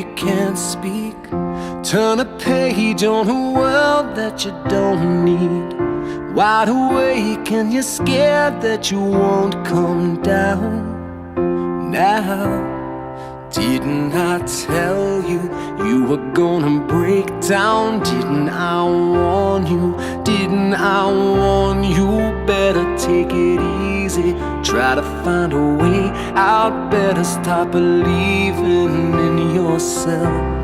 you can't speak. Turn a page on a world that you don't need. Wide awake and you're scared that you won't come down. Now, didn't I tell you you were gonna break down? Didn't I warn you? Didn't I warn you? Better take it easy, try to find a way out. Better stop believing in yourself.